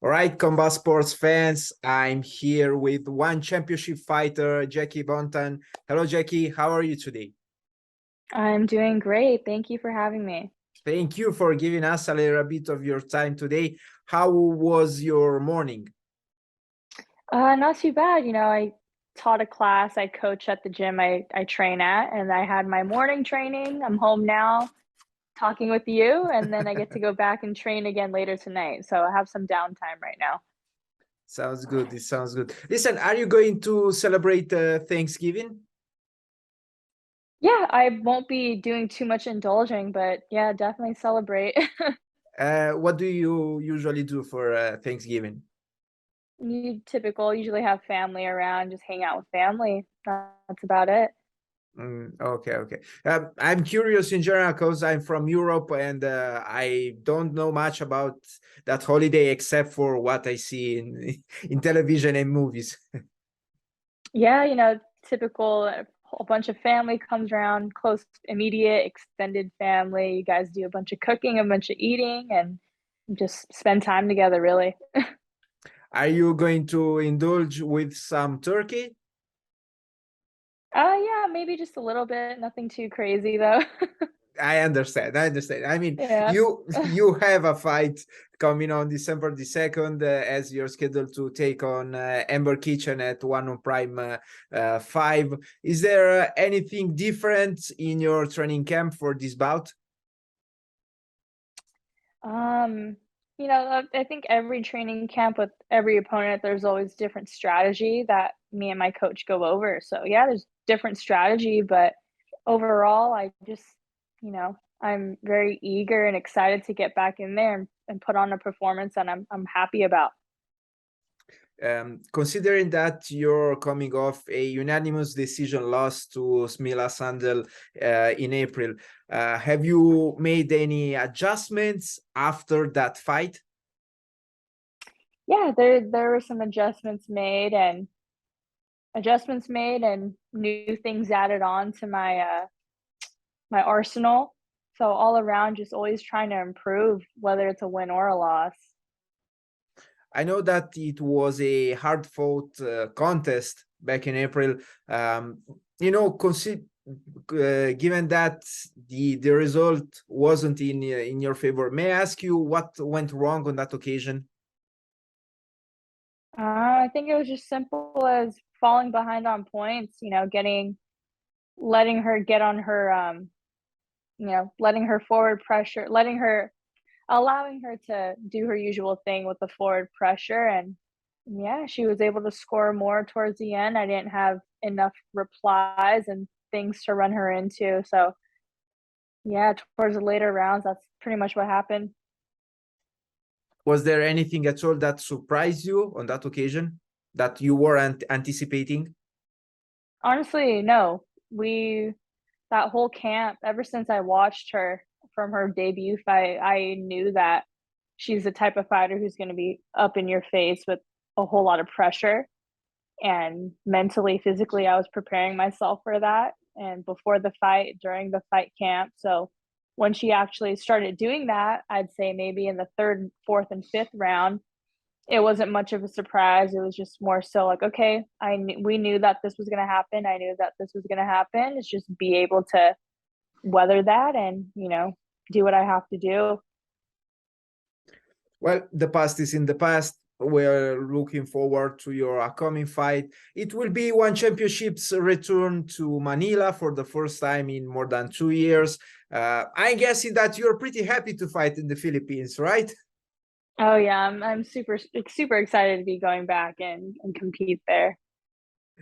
All right, Combat Sports fans, I'm here with one championship fighter, Jackie Buntan. Hello, Jackie. How are you today? I'm doing great. Thank you for having me. Thank you for giving us a little bit of your time today. How was your morning? Not too bad. I taught a class, I coach at the gym I train at, and I had my morning training. I'm home now talking with you, and then I get to go back and train again later tonight. So I have some downtime right now. Sounds good. This sounds good. Listen, are you going to celebrate Thanksgiving? Yeah, I won't be doing too much indulging, but yeah, definitely celebrate. What do you usually do for Thanksgiving? You typical, usually have family around, just hang out with family. That's about it. Okay. I'm curious in general because I'm from Europe and I don't know much about that holiday except for what I see in in television and movies. Yeah, typical, a bunch of family comes around, close, immediate, extended family. You guys do a bunch of cooking, a bunch of eating, and just spend time together, really. Are you going to indulge with some turkey? Yeah, maybe just a little bit, nothing too crazy though. I understand. I understand. I mean, Yeah. you have a fight coming on December the 2nd as you're scheduled to take on Amber Kitchen at One on Prime 5. Is there anything different in your training camp for this bout? Um, I think every training camp with every opponent, there's always different strategy that me and my coach go over. So yeah, there's different strategy, but overall, I'm very eager and excited to get back in there and put on a performance that I'm happy about. Considering that you're coming off a unanimous decision loss to Smilla Sundell in April, have you made any adjustments after that fight? Yeah, there were some adjustments made and new things added on to my arsenal. So all around, just always trying to improve, whether it's a win or a loss. I know that it was a hard fought contest back in April. You know, given that the result wasn't in your favor, may I ask you what went wrong on that occasion? I think it was just simple as falling behind on points, letting her get on her, letting her forward pressure, allowing her to do her usual thing with the forward pressure. And yeah, she was able to score more towards the end. I didn't have enough replies and things to run her into. So yeah, towards the later rounds, that's pretty much what happened. Was there anything at all that surprised you on that occasion that you weren't anticipating? Honestly, no. That whole camp, ever since I watched her from her debut fight, I knew that she's the type of fighter who's going to be up in your face with a whole lot of pressure. And mentally, physically, I was preparing myself for that. And before the fight, during the fight camp. So when she actually started doing that, I'd say maybe in the third, fourth, and fifth round, it wasn't much of a surprise. It was just more so like, okay, we knew that this was gonna happen. I knew that this was gonna happen. It's just be able to weather that and, do what I have to do. Well, the past is in the past. We're looking forward to your upcoming fight. It will be One Championship's return to Manila for the first time in more than 2 years. I'm guessing that you're pretty happy to fight in the Philippines, right? Oh yeah, I'm super excited to be going back and compete there.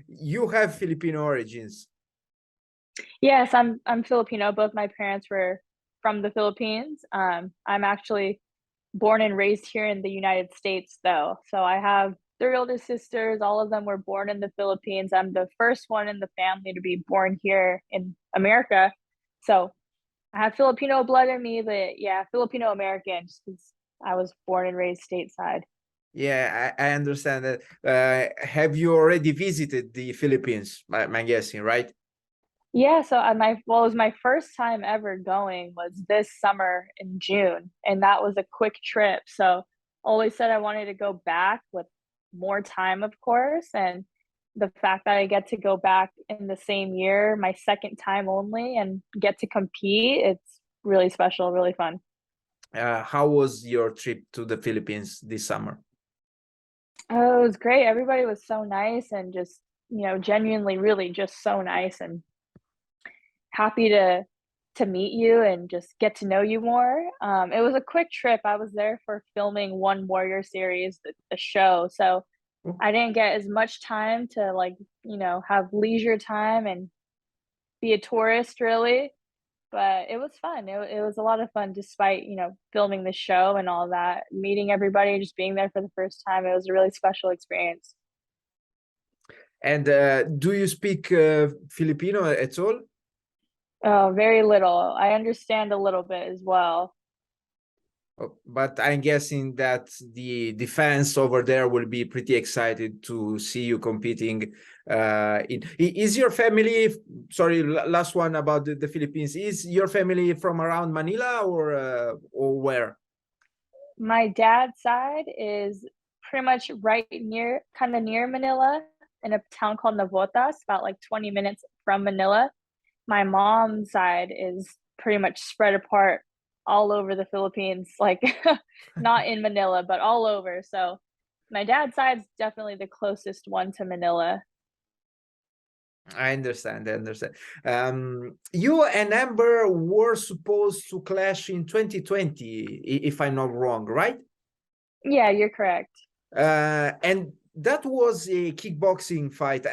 You have Filipino origins. Yes, I'm Filipino. Both my parents were from the Philippines. I'm actually born and raised here in the United States, though. So I have three older sisters. All of them were born in the Philippines. I'm the first one in the family to be born here in America. So I have Filipino blood in me, but yeah, Filipino American, just because I was born and raised stateside. Yeah, I understand that. Have you already visited the Philippines? I'm guessing, right? Yeah, so it was my first time ever going was this summer in June, and that was a quick trip. So always said I wanted to go back with more time, of course, and the fact that I get to go back in the same year, my second time only, and get to compete, it's really special, really fun. How was your trip to the Philippines this summer? Oh, it was great. Everybody was so nice and just, genuinely really just so nice and happy to meet you and just get to know you more. It was a quick trip. I was there for filming One Warrior series, the show. So Oh. I didn't get as much time to have leisure time and be a tourist really. But it was fun. It was a lot of fun despite, filming the show and all that, meeting everybody, just being there for the first time. It was a really special experience. And do you speak Filipino at all? Oh, very little. I understand a little bit as well. Oh, but I'm guessing that the fans over there will be pretty excited to see you competing. Is your family? Sorry, last one about the Philippines. Is your family from around Manila or where? My dad's side is pretty much right near, kind of near Manila, in a town called Navotas, about like 20 minutes from Manila. My mom's side is pretty much spread apart all over the Philippines, like not in Manila, but all over. So my dad's side's definitely the closest one to Manila. I understand. I understand. You and Amber were supposed to clash in 2020, if I'm not wrong, right? Yeah, you're correct. And that was a kickboxing fight.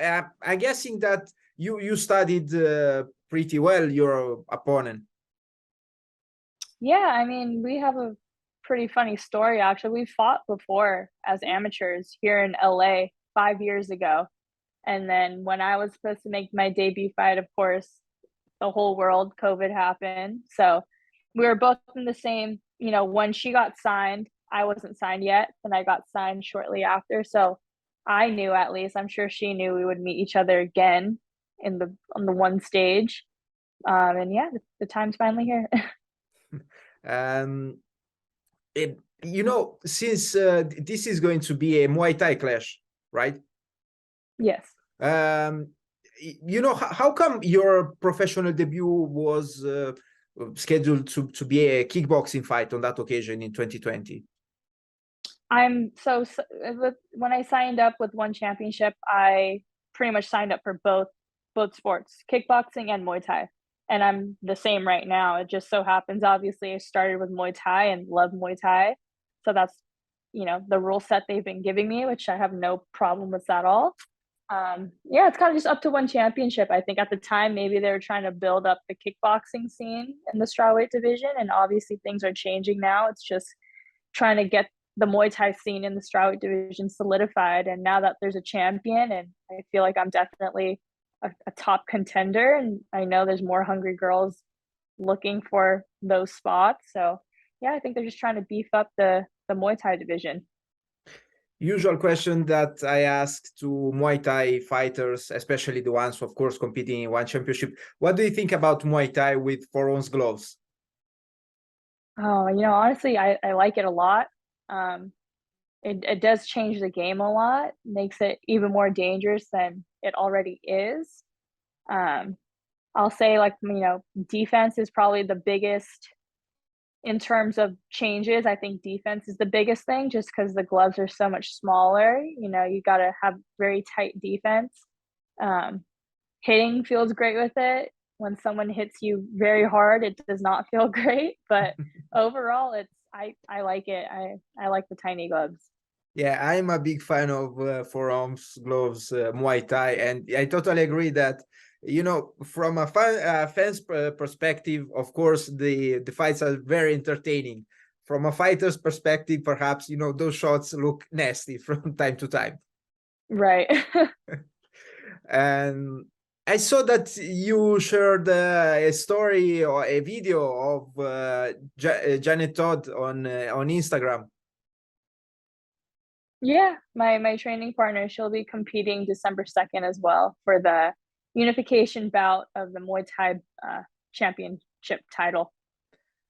I'm guessing that you studied pretty well your opponent. Yeah, I mean, we have a pretty funny story actually. We fought before as amateurs here in LA 5 years ago. And then when I was supposed to make my debut fight, of course, the whole world, COVID happened. So we were both in the same, when she got signed, I wasn't signed yet, and I got signed shortly after. So I knew, at least, I'm sure she knew, we would meet each other again on the one stage. And yeah, the time's finally here. Um, since this is going to be a Muay Thai clash, right? Yes. Um, how come your professional debut was scheduled to be a kickboxing fight on that occasion in 2020? I'm when I signed up with One Championship, I pretty much signed up for both sports, kickboxing and Muay Thai. And I'm the same right now. It just so happens, obviously, I started with Muay Thai and love Muay Thai. So that's, the rule set they've been giving me, which I have no problem with at all. Yeah, it's kind of just up to One Championship. I think at the time, maybe they were trying to build up the kickboxing scene in the strawweight division. And obviously, things are changing now. It's just trying to get the Muay Thai scene in the strawweight division solidified. And now that there's a champion, and I feel like I'm definitely a top contender, and I know there's more hungry girls looking for those spots. So yeah, I think they're just trying to beef up the Muay Thai division. Usual question that I ask to Muay Thai fighters, especially the ones, of course, competing in One Championship. What do you think about Muay Thai with 4-ounce gloves? Oh, honestly, I like it a lot. Um, it does change the game a lot, makes it even more dangerous than it already is. Um, I'll say, like, defense is probably the biggest in terms of changes. I think defense is the biggest thing just because the gloves are so much smaller. You got to have very tight defense. Um, Hitting feels great with it. When someone hits you very hard, it does not feel great. But overall, I like it. I like the tiny gloves. Yeah, I'm a big fan of 4-ounce gloves, Muay Thai, and I totally agree that from a fan's perspective, of course, the fights are very entertaining. From a fighter's perspective, perhaps those shots look nasty from time to time. Right. And I saw that you shared a story or a video of Janet Todd on Instagram. Yeah, my training partner, she'll be competing December 2nd as well for the unification bout of the Muay Thai championship title.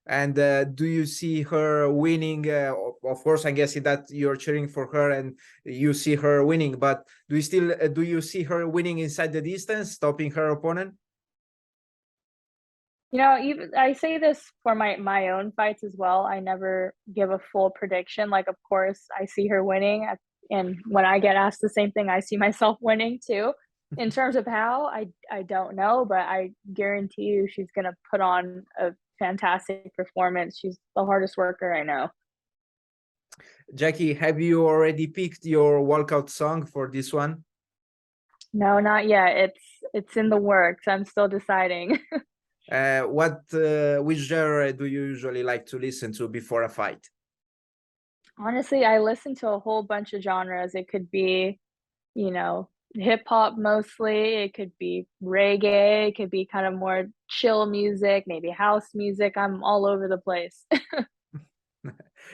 And do you see her winning? Of course, I'm guessing that you're cheering for her and you see her winning, but do you see her winning inside the distance, stopping her opponent? You know, even I say this for my own fights as well. I never give a full prediction. Like, of course, I see her winning, and when I get asked the same thing, I see myself winning too. In terms of how, I don't know, but I guarantee you she's gonna put on a fantastic performance. She's the hardest worker I know. Jackie, have you already picked your walkout song for this one? No, not yet. It's in the works. I'm still deciding. Which genre do you usually like to listen to before a fight? Honestly, I listen to a whole bunch of genres. It could be, you know, hip hop mostly, it could be reggae, it could be kind of more chill music, maybe house music. I'm all over the place.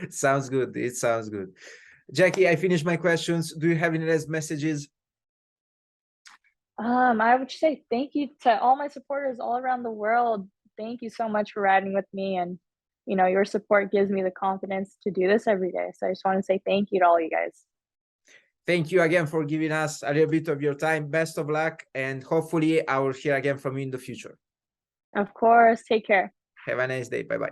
Sounds good. It sounds good. Jackie, I finished my questions. Do you have any last messages? I would say thank you to all my supporters all around the world. Thank you so much for riding with me, and you know, your support gives me the confidence to do this every day. So I just want to say thank you to all you guys. Thank you again for giving us a little bit of your time. Best of luck, and hopefully I will hear again from you in the future. Of course, take care. Have a nice day. Bye-bye.